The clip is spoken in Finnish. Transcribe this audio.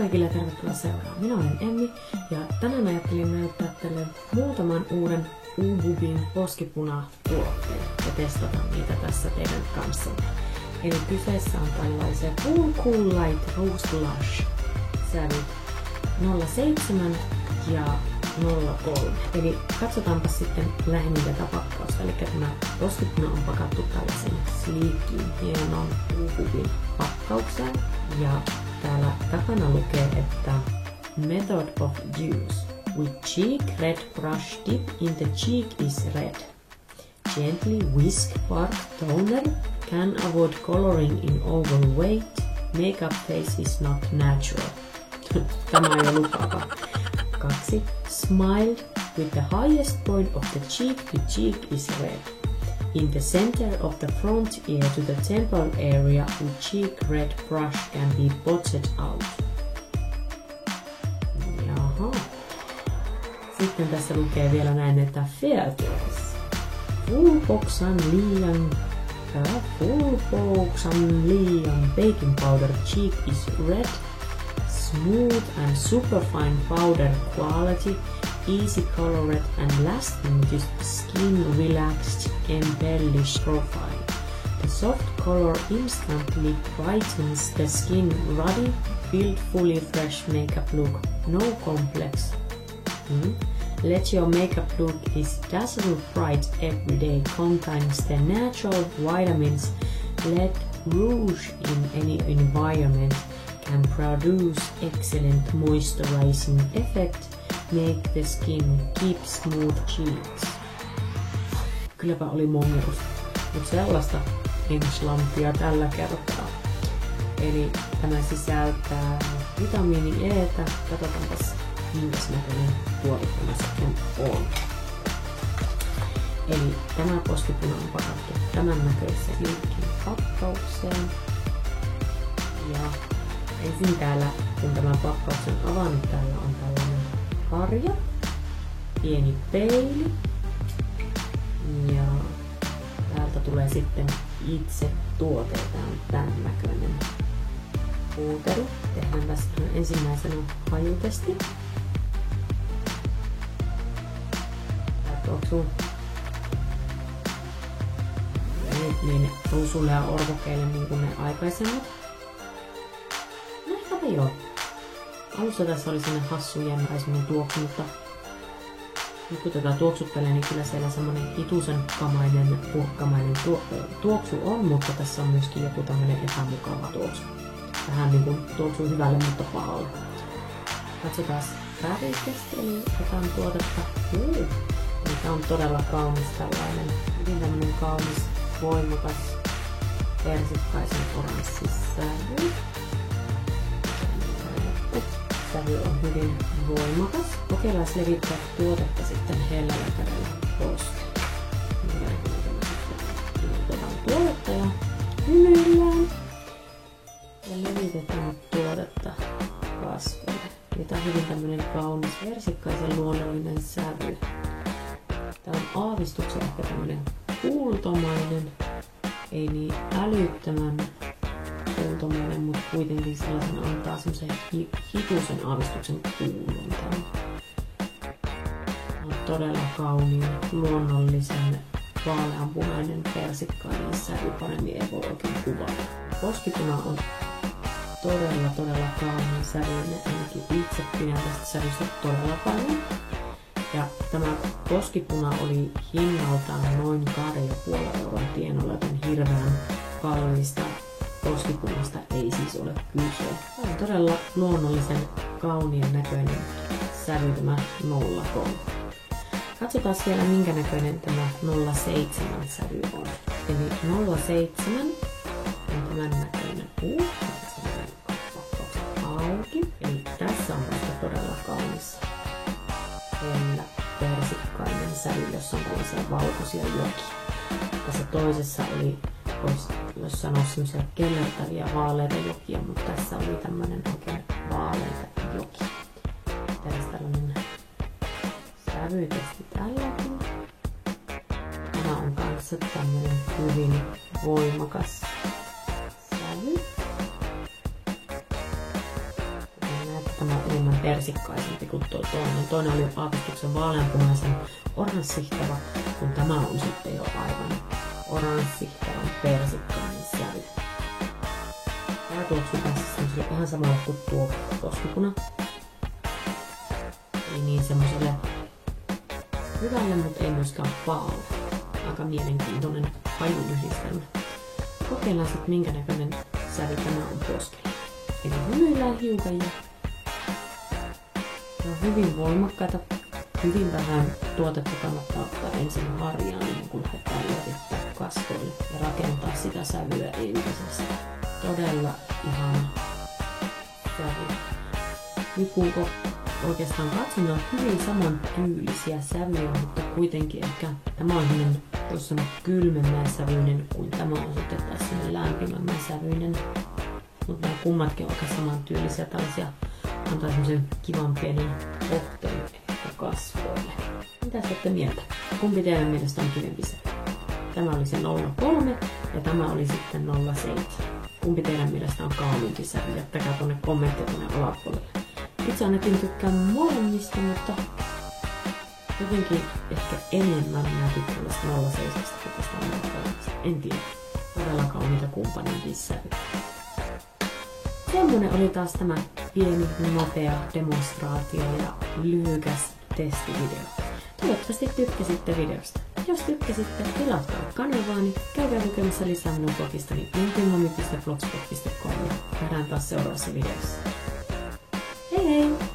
kaikille ja tervetuloa seuraan. Minä olen Emmi ja tänään ajattelin näyttää teille muutaman uuden Ububin poskipuna-tuotteen ja testata niitä tässä teidän kanssanne. Eli kyseessä on tällaisia Cool Light Rose Blush sävyt 07 ja 03. Eli katsotaanpa sitten lähemmin tätä pakkausta. Eli tämä poskipuna on pakattu tällaisen sleekin hienon Ububin pakkaukseen. Ja täällä takana lukee, että Method of use. With cheek red brush dip in the cheek is red. Gently whisk bark toner. Can avoid coloring in overweight. Makeup face is not natural. Tämä ei ole lupaava. 2. Smile with the highest point of the cheek to cheek is red. In the center of the front ear to the temple area with cheek red brush can be blotted out. Jaha. Sitten tässä lukee vielä näin, että Fairtress. Full boxan liian baking powder cheek is red. Smooth and superfine powder quality, easy colored and lasting to skin relaxed embellished profile. The soft color instantly brightens the skin ruddy, build fully fresh makeup look, no complex. Let your makeup look is dazzle bright every day, contains the natural vitamins. Let rouge in any environment. Can produce excellent moisturizing effect, make the skin keep smooth cheeks. Kylläpä oli mongerus, mutta sellaista enslampia tällä kertaa. Eli tämä sisältää vitamiini E:tä. Katsotaanpas minkäs näköinen tuote tämä sitten on. Eli tämä poskipuna on pakattu tämän näköiseen liikkeen pakkaukseen. Ja ensin täällä, kun tämän pakkauksen avannut, täällä on tällainen harja, pieni peili ja täältä tulee sitten itse tuote. Tää on tämän näköinen puuteri. Tehdään tästä ensimmäisenä hajutesti. Tää tuoksuu niin ruusulle ja orvokeille niin kuin ne aikaisemmat. Joo. Alussa tässä oli semmonen hassu jännä semmonen tuoksu, mutta nyt kun tätä tuoksuttelee, niin kyllä siellä semmonen hitusen kamainen, purkkamainen tuoksu on, mutta tässä on myöskin joku tämmönen epämukava tuoksu. Vähän niinku tuoksuu hyvälle, mutta pahalle. Katsotaan värikestä, eli jotain tuotetta. Mikä on todella kaunis tällainen, hyvin tämmönen kaunis, voimakas, persikkaisen oranssisävy. Sävy on hyvin voimakas. Kokeillaan levittää tuotetta sitten hellällä kädellä poskelle. Otetaan tuotetta ja hymyillään. Ja levitetään tuotetta kasvoille. Tämä on hyvin tämmönen kaunis, versikkaisen luonnollinen sävy. Tää on aavistuksen ehkä tämmönen kuultomainen. Ei niin älyttömän kuultomainen, mutta kuitenkin sellaisen antaa semmoisen hituisen aavistuksen kuulon. On todella kauniin, luonnollisen, vaaleanpunainen, persikkainen sävy, paremmin ei voi oikein kuvata. Poskipuna on todella kauniin sävyinen, ainakin itse pidän tästä sävystä todella paljon. Ja tämä poskipuna oli hinnaltaan noin 2,5 euron tienoilla, joten hirveän kallista poskipunasta ei siis ole kyse. Tämä on todella luonnollisen kauniin näköinen sävy tämä 03. Katsotaan vielä minkä näköinen tämä 07 sävy on. Eli 07 on tämän näköinen auki. Eli tässä on tästä todella kaunis persikkainen sävy, jossa on tällaisia valkoisia jokia. Tässä toisessa oli, jos sanoisi semmoisia kellertäviä vaaleita jokia, mutta tässä oli tämmönen oikein vaaleita joki. Tässä tällainen sävytesti tälläkin. Tämä on kanssa tämmönen hyvin voimakas sävy. persikkaisempi kuin tuo toinen. Toinen oli aavistuksen vaaleanpunaisen oranssihtavan, kun tämä on sitten jo aivan oranssihtavan persikkainen sävy. Tää tuoksuu tässä ihan samalla kuin tuo poskipuna. Ei niin semmoselle hyvälle, mutta ei myöskään paalle. Aika mielenkiintoinen hajuyhdistelmä. Kokeillaan sitten minkä näköinen sävy tämä on poskella. Eli hymyillään hiukan ja ne on hyvin voimakkaita. Hyvin vähän tuotetta kannattaa ottaa ensin harjaan, niin kun lähdetään levittää kasvoille ja rakentaa sitä sävyä entisestä. Todella ihana sävy. Nyt kun oikeastaan katson, ne on hyvin samantyylisiä sävyjä, mutta kuitenkin ehkä tämä on hyvin kylmemmän sävyinen kuin tämä on sitten taas lämpimämmän sävyinen. Mutta nämä kummatkin on aika samantyylisiä, tällaisia antaa semmoisen kivan pienen kohteen ehkä kasvoille. Mitä olette mieltä? Kumpi teidän mielestä on kivempi sävy? Tämä oli se 03 ja tämä oli sitten 07. Kumpi teidän mielestä on kauniimpi sävy? Jättäkää tuonne kommentteja tuonne alapuolelle. Itse ainakin tykkään molemmista, mutta jotenkin ehkä enemmän minä tykkään tästä 07 kuin tästä 03. En tiedä. Todella kauniita kumppanin sävyjä. Semmonen oli taas tämä pieni, nopea demonstraatio ja lyhykäs testivideo. Toivottavasti tykkäsitte videosta. Jos tykkäsitte, tilatkaa kanavaani, käykää lukemassa lisää minun blogistani intimami.blogspot.com ja nähdään taas seuraavassa videossa. Hei hei!